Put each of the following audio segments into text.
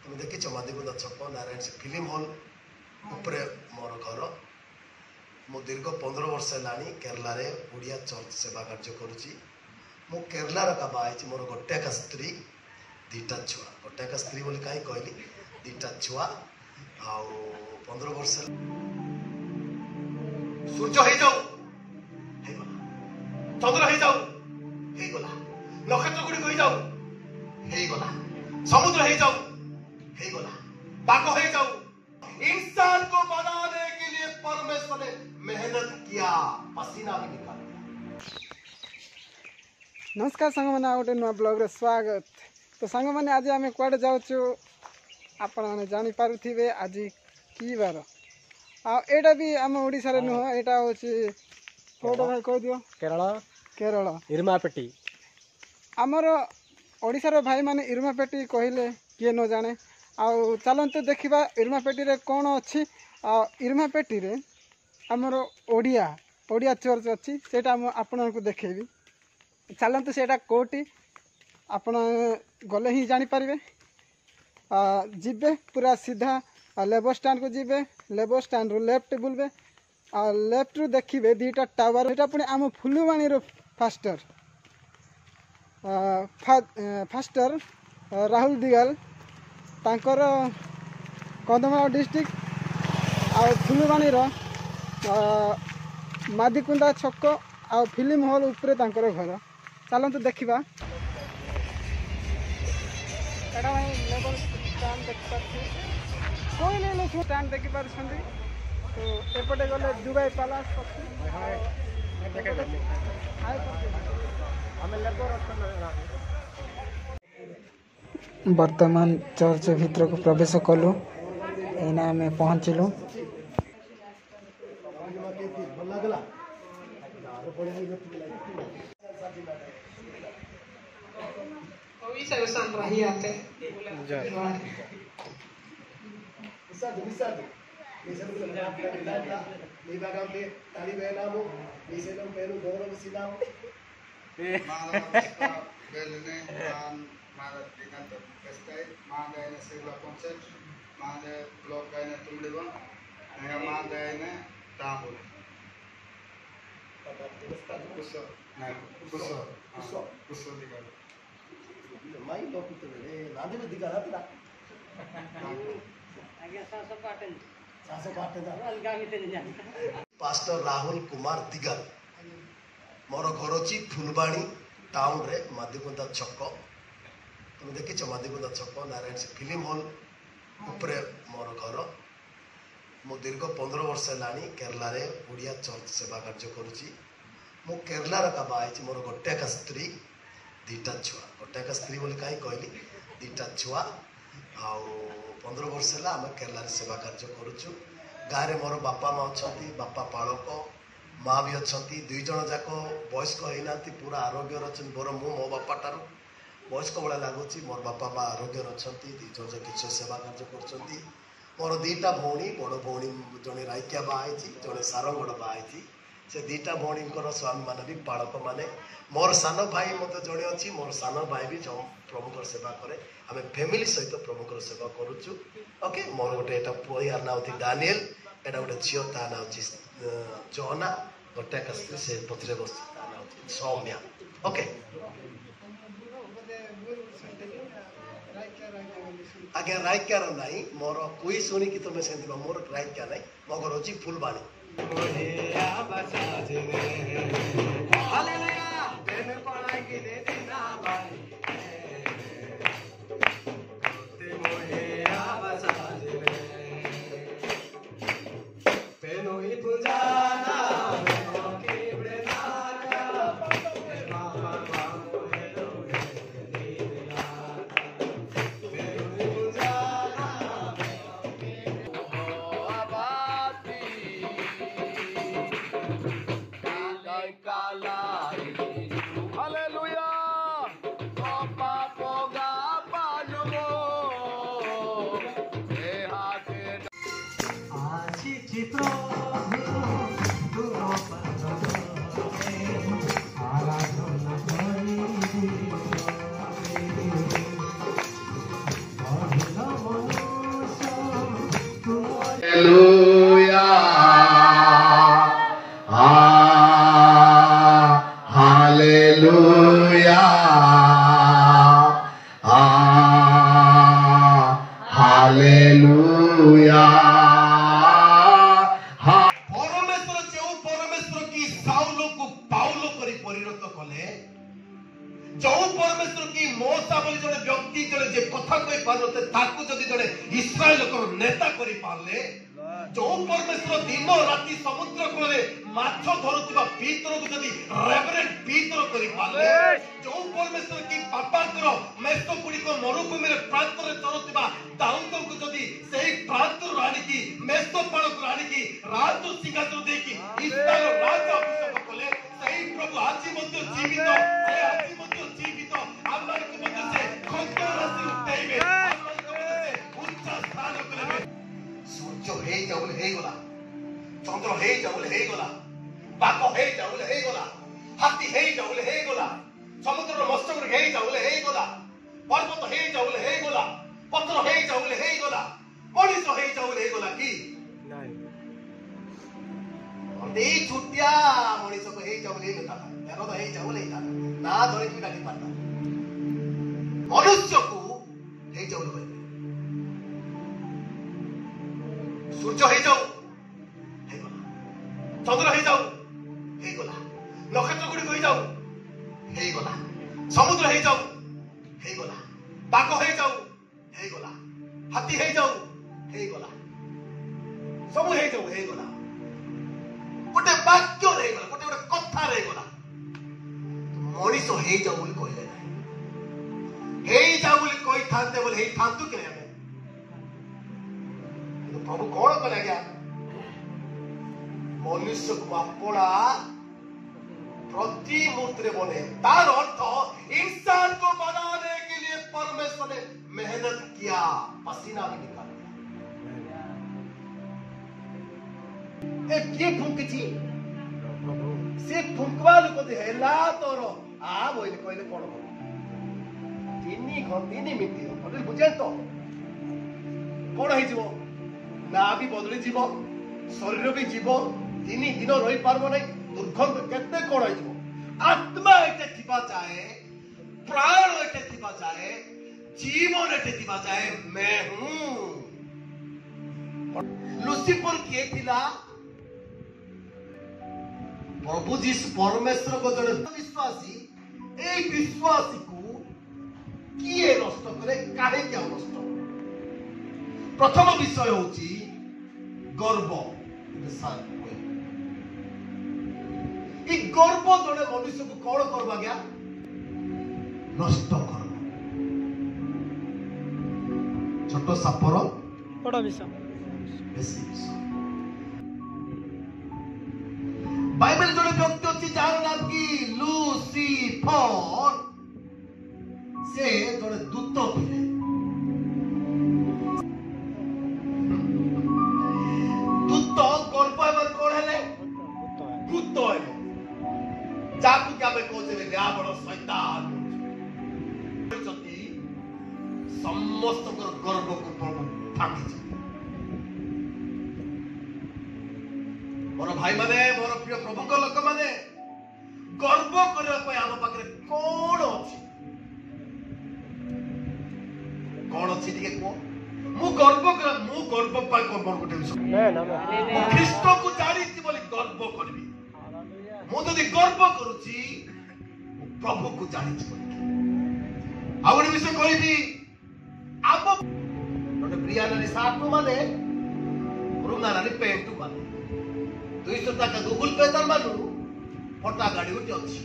तुम देखी मादिकुंदा छक नारायण से फिल्म हॉल उपरे मोर घर मु दीर्घ 15 वर्ष है केरला रे ओडिया चर्च सेवा कार्य करुच्ची मु केरलार का बाई मोर गोटे का स्त्री दीटा छुआ गोटे का स्त्री बोली कहीं कहली दीटा छुआ आ 15 वर्ष सूर्य हो जाऊ चंद्र हो जाऊ गला नक्षत्र गुड़ी हो जाऊ गला समुद्र हो जाऊ गला बाघ हो जाऊ इंसान को बनाने के लिए परमेश्वर ने मेहनत किया पसीना भी निकाल दिया। नमस्कार सांग मैंने गोटे नुआ ब्लॉग रे स्वागत। तो सांग मैंने आज आम कड़े जाऊँ आपण मैंने जानीपे आज कि बार आटा भी आम ओडिशा नुह यहाँ हूँ कौटा भाई कह दियो केरल केरल इरमापेटी आमर ओडिशार भाई माने इरमापेटी कहले किए न जाने आउ चलते देखा इरमापेटी रे कौन अच्छी इरमापेटी रे आमर ओडिया ओडिया चर्च अच्छी से आपण को देखेबी चलते से कौटी आपण गले ही जानीपारे जीवे पूरा सीधा लेबर स्टैंड को जीवे लेबर स्टैंड रू लेफ्ट बुलबे लेफ्ट रू देखिए दीटा टावर यहाँ पुणी आम फुलवाणी फास्टर फास्टर राहुल दिगाल तांकर कंधमाल डिस्ट्रिक्ट आ फुलवाणी मादिकुंदा छक आ फिल्म हॉल उपरे तांकर घर चलते देखा लेबर स्टैंड देखिए कोई नहीं स्टैंड देखिपारे तो एपटे गले दुबई पैलेस वर्तमान चर्च भीतर को प्रवेश कलु एना आम पहुँचलु पास्टर राहुल कुमार दिगाल मोर घर अच्छी फुलवाणी टाउन रे मादिकुंदा छक तुम देखी मादिकुंदा छक नारायण से फिल्म हॉल उपरे मोर घर मु दीर्घ 15 वर्ष है केरला रे ओडिया चर्च सेवा कार्य करुच्ची मु केरलार का बाई मोर गोटे का स्त्री दीटा छुआ गोटे का स्त्री बोली कहीं कहली दीटा छुआ आ 15 वर्ष है आम केरला रे सेवा कार्य करुचु गाँव में मोर बापा माँ अच्छा बापा पालक माँ भी अच्छा दुई जन जाक वयस्क होना पूरा आरोग्य अच्छा मोर मो बापा ठार वयस्क भाया लगुच मोर बापा माँ आरोग्य अच्छा दुई जन किसी सेवा कार्य कर मोर दीटा भौणी बड़ भौणी जड़े राइकिया बाई जड़े सारंगड़ बाई से दीटा भौणी स्वामी मान भी पालक माने मोर सान भाई मत जड़े अच्छी मोर सान भाई भी प्रभुकर सेवा करे आम फैमिली सहित प्रभुकर सेवा करुचु ओके मोर गोटे पुआ यार ना होती डानिएल एटा गोटे झील ता ना होची जोना गोटे का स्त्री से पथरे बस ता ना होची सौम्या ओके आगे राइक्यार नाई मोर कोई सुनी कि तुम्हें से मोर राइक्या नाई मो घर होची फुलवाणी କଥା କହି ପାରୁନଥିଲେ ତାକୁ ଯଦି ଜଣେ ଇସ୍ରାଏଲର ନେତା କରି ପାରିଲେ, ଯୋଉ ପରମେଶ୍ୱର ଦିନ ରାତି ସମୁଦ୍ର କୂଳରେ ମାଛ ଧରୁଥିବା ପିତରକୁ ଯଦି ରେଭରେଣ୍ଡ ପିତର କରି ପାରିଲେ, ଯୋଉ ପରମେଶ୍ୱର କି ବାପାଙ୍କର ମେଷ ଗୁଡ଼ିକ ମରୁଭୂମିରେ ପ୍ରାନ୍ତରେ ଚରୁଥିବା ଦାଉଦଙ୍କୁ ଯଦି ସେହି ପ୍ରାନ୍ତରୁ ଆଣିକି ମେଷ ପାଳକୁ ଆଣିକି ରାଜ ସିଂହାସନ ଦେଇକି ଇସ୍ରାଏଲ ରାଜ ଅଭିଷେକ କଲେ, ସେହି ପ୍ରଭୁ ଆଜି ମଧ୍ୟ ଜୀବିତ, ସେ ଆଜି ମଧ୍ୟ ଜୀବିତ। ଆମମାନଙ୍କୁ ମଧ୍ୟ ସେ ଖଣ୍ଡ ରାଶି ଉଠାଇବେ, ଆମମାନଙ୍କୁ ମଧ୍ୟ ସେ ଉଚ୍ଚ ସ୍ଥାନ କରିବେ। ସୂର୍ଯ୍ୟ ହେଇଯାଉ ବୋଲି ହେଇଗଲା, ଚନ୍ଦ୍ର ହେଇଯାଉ ବୋଲି ହେଇଗଲା, ବାଘ ହେଇଯାଉ ବୋଲି ହେଇଗଲା, ହାତୀ ହେଇଯାଉ ବୋଲି ହେଇଗଲା, ସମୁଦ୍ରର ମତ୍ସ୍ୟ ଗୁଡ଼ିକ ହେଇଯାଉ ବୋଲି ହେଇଗଲା, ପର୍ବତ ହେଇଯାଉ ବୋଲି ହେଇଗଲା, ପଥର ହେଇଯାଉ ବୋଲି ହେଇଗଲା, ମଣିଷ ହେଇଯାଉ ବୋଲି ହେଇଗଲା କି? ଏଇ ଛୁଟିଆ ମଣିଷକୁ ହେଇଯାଉ ବୋଲି ହେଇନଥାନ୍ତା, ତେରଦ ହେଇଯାଉ ବୋଲି ହେଇଥାନ୍ତା, ନା ଧରିକି ଡାକି ପାରିଥାନ୍ତା। ମନୁଷ୍ୟକୁ ହେଇଯାଉ ବୋଲି କହିଲେ, ସୂର୍ଯ୍ୟ ହେଇଯାଉ ହେଇଗଲା, ଚନ୍ଦ୍ର ହେଇଯାଉ ହେଇଗଲା, ନକ୍ଷତ୍ର ଗୁଡ଼ିକ ହେଇଯାଉ ହେଇଗଲା, ସମୁଦ୍ର ହେଇଯାଉ ହେଇଗଲା, ବାଘ ହେଇଯାଉ ହେଇଗଲା, ହାତୀ ହେଇଯାଉ ହେଇଗଲା, ସବୁ ହେଇଯାଉ ହେଇଗଲା। ଗୋଟେ ବାକ୍ୟ ହେଇଗଲା, ଗୋଟେ ଗୋଟେ କଥା ହେଇଗଲା। ମଣିଷ ହେଇଯାଉ ବୋଲି କହିଲେ ନାହିଁ, ହେଇଯାଉ ବୋଲି କହିଥାନ୍ତେ ବୋଲି ହେଇଥାନ୍ତୁ କି ନାହିଁ? କିନ୍ତୁ ପ୍ରଭୁ କଣ କଲେ ଆଜ୍ଞା? ମନୁଷ୍ୟକୁ ଆପଣା प्रतिमूर्ति बने। तार अर्थ इंसान को बनाने के लिए परमेश्वर ने मेहनत किया, पसीना भी निकाल दिया। ए किए फुंकची से फुंकवा लोक दे हेला तोर आ बोइले कहले कोन हो 3 मिनिट बोले बुझे तो कोन हे जीवो ना भी बदली जीवो, शरीर भी जीवो, 3 दिन रही पारबो नहीं, दुर्गंध केते कोन हे जीवो। आत्मा एटे थिबा जाए, प्राण एटे थिबा जाए, जीवन एटे थिबा जाए, मैं हूं। लुसिफर किए थिला? प्रभु जीसु परमेश्वर को जड़े विश्वासी, ए विश्वासी को किए नष्ट करे, काहे क्या नष्ट? प्रथम विषय होची गर्व। ई गर्व जड़े मनुष्य को कौन करवा गया? नष्ट कर। छोट सापर बड़ा विषय, बेसी विषय। बाइबल जोड़े व्यक्ति अच्छी जार नाम की लुसिफर, से जोड़े दूत थे। दूत गर्व एवं कौन है? भूत है, जाकू क्या मैं कहते हैं क्या बड़ा शैतान। समस्त गर्व को प्रभु फाटी। मोर भाई माने, मोर प्रिय प्रभु को लोक माने, गर्व करने पे आम पाखे कौन अच्छी? कौन अच्छी टिके को? मु गर्व कर, मु गर्व पाई कोन गोटे विषय ख्रीष्ट को जानी बोली गर्व करबी। मु जदि गर्व करूची प्रभु को जानी बोली। आ गोटे विषय कहबी, आप गोटे प्रिया नानी सार्ट माने, रुना नानी पेंट माने, 200 टाका गुगल पे दर मानु फटा गाड़ी गोटे अच्छी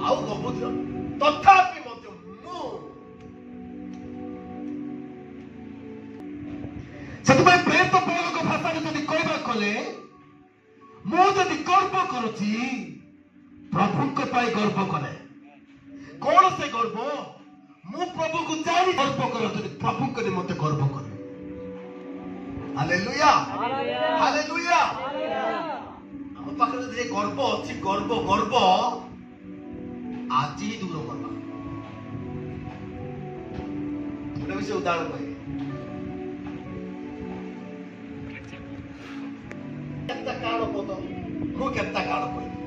आउ गबुद्र, तथापि मध्य मु ସେଥିପାଇଁ ପ୍ରେତ ପ୍ରୟୋଗ ଭାଷାରେ ଯଦି କହିବା କଲେ, ମୁଁ ଯଦି ଗର୍ବ କରୁଛି ପ୍ରଭୁଙ୍କ ପାଇଁ ଗର୍ବ କରେ। କଣ ସେ ଗର୍ବ? ମୁଁ ପ୍ରଭୁକୁ ଜାଣି ଗର୍ବ କରେ, ଯଦି ପ୍ରଭୁଙ୍କ ନିମନ୍ତେ ଗର୍ବ କରେ। Hallelujah, hallelujah. ଆମ ପାଖରେ ଯଦି ଗର୍ବ ଅଛି, ଗର୍ବ ଗର୍ବ ଆଜି ଦୂର କରିବା। ଗୋଟେ ବିଷୟ ଉଦାହରଣ କହିବି। କେତେ କାଣ ପଦ ମୁଁ କେତେ କାଣ କହିବି,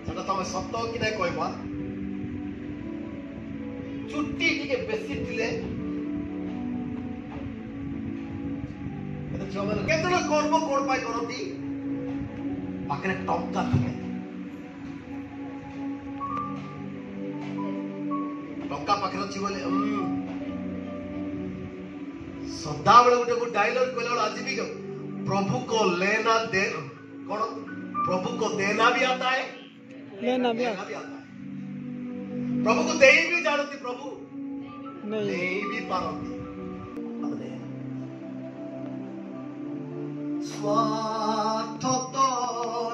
ସେଟା ତମେ ସତ କି ନାଇଁ କହିବା। ଚୁଟି ଟିକେ ବେଶୀ ଥିଲେ ଝିଅମାନେ କେତେବେଳେ ଗର୍ବ କଣ ପାଇଁ କରନ୍ତି? ପାଖରେ ଟଙ୍କା ଥିଲେ, ଟଙ୍କା ପାଖରେ ଅଛି ବୋଲି सदाबले गोटे डायलॉग कहला आज भी प्रभु को लेना दे कौन प्रभु को देना भी आता है लेना भी आता है प्रभु को दे भी जानती प्रभु नहीं भी पारती स्वार्थ तो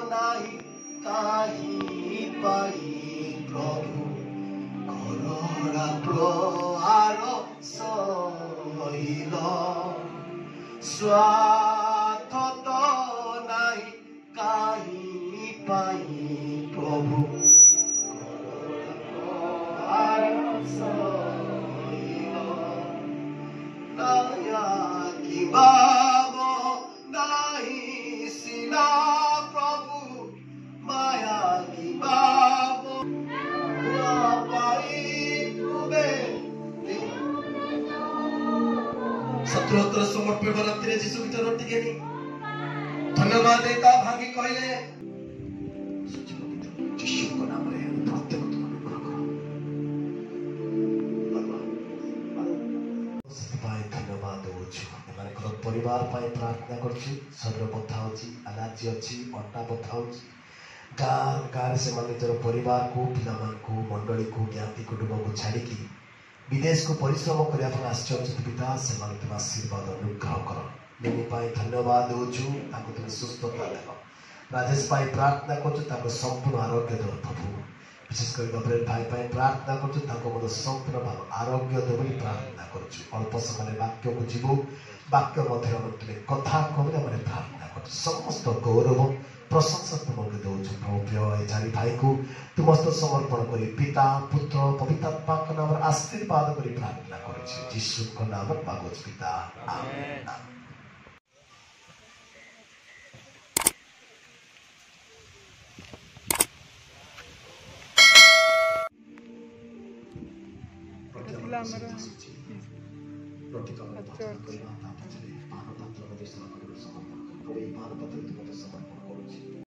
नहीं कहीं पाई प्रभु करोड़ा प्रहार सहिल स्वार्थ तो नहीं कहीं पाई प्रभु करोड़ा प्रहार सहिल नया की बाबो नहीं सिना प्रभु माया की बाबो सत्रोत्र समर्पण रात्रि जीशु भितर रोटी घेनी धन्यवाद देता भांगी कहले जीशु को नाम रे प्रत्येक धन्यवाद हो परिवार प्रार्थना करछि शरीर बथा होछि एलर्जी अछि अंटा बथा होछि गाँव से निजर परिवार को पिला को मंडली को ज्ञाति कुटुंब को छाड़ी विदेश को परिश्रम करने आश्चर्य पिता से आशीर्वाद अनुग्रह कर मिनी धन्यवाद होचु तुम सुस्थता देव राजेश प्रार्थना कर संपूर्ण आरोग्य देव प्रभु विशेषकर गब्रिएल भाई प्रार्थना कर संपूर्ण भाव आरोग्य देव बोली प्रार्थना कर अल्प समय वाक्य को जीव वाक्य मध्य तुम कथा कह प्रार्थना कर समस्त गौरव प्रशंसा तुमको दौचु प्रभु प्रिय चारि भाई को तुमस्त समर्पण करी पिता पुत्र पवित्रात्मा का नाम आशीर्वाद करी प्रार्थना कर जीशु को नाम मागुच पिता आमेन।